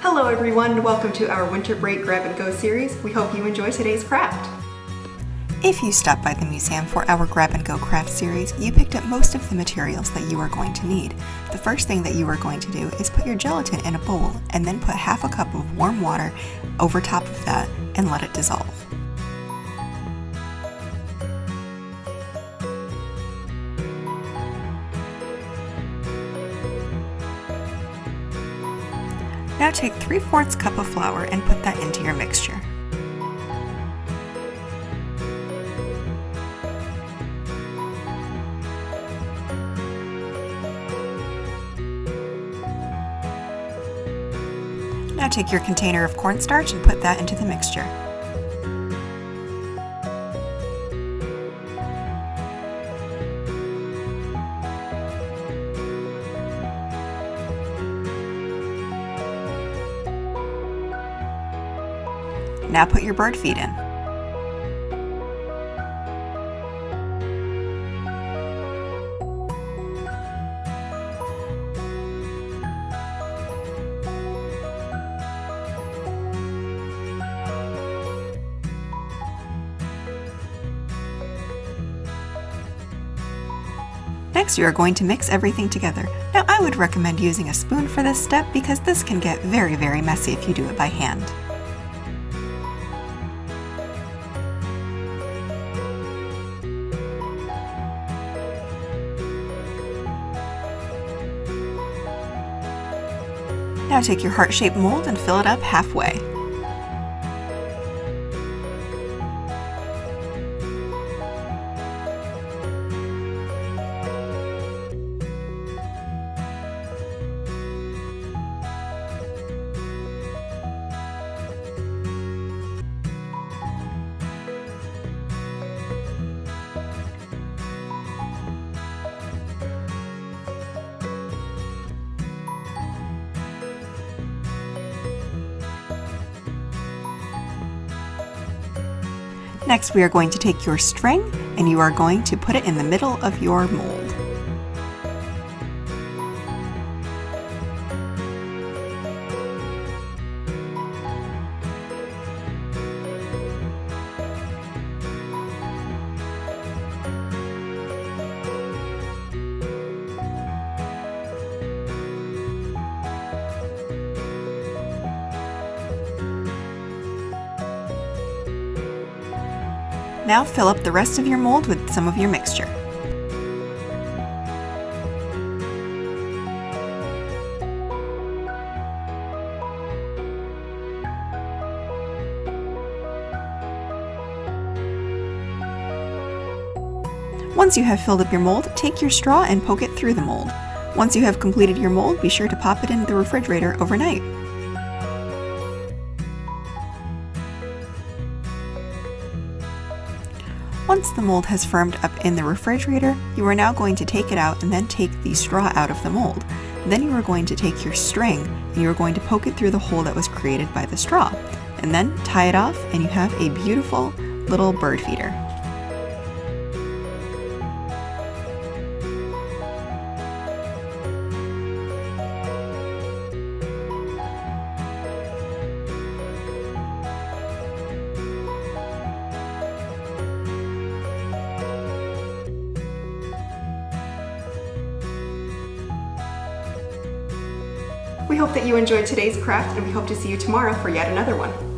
Hello everyone and welcome to our Winter Break Grab and Go series. We hope you enjoy today's craft. If you stopped by the museum for our Grab and Go craft series, you picked up most of the materials that you are going to need. The first thing that you are going to do is put your gelatin in a bowl and then put half a cup of warm water over top of that and let it dissolve. Now take 3/4 cup of flour and put that into your mixture. Now take your container of cornstarch and put that into the mixture. Now put your bird feed in. Next, you are going to mix everything together. Now, I would recommend using a spoon for this step because this can get very messy if you do it by hand. Now take your heart-shaped mold and fill it up halfway. Next, we are going to take your string and you are going to put it in the middle of your mold. Now fill up the rest of your mold with some of your mixture. Once you have filled up your mold, take your straw and poke it through the mold. Once you have completed your mold, be sure to pop it in the refrigerator overnight. Once the mold has firmed up in the refrigerator, you are now going to take it out and then take the straw out of the mold. Then you are going to take your string and you are going to poke it through the hole that was created by the straw. And then tie it off and you have a beautiful little bird feeder. We hope that you enjoyed today's craft and we hope to see you tomorrow for yet another one.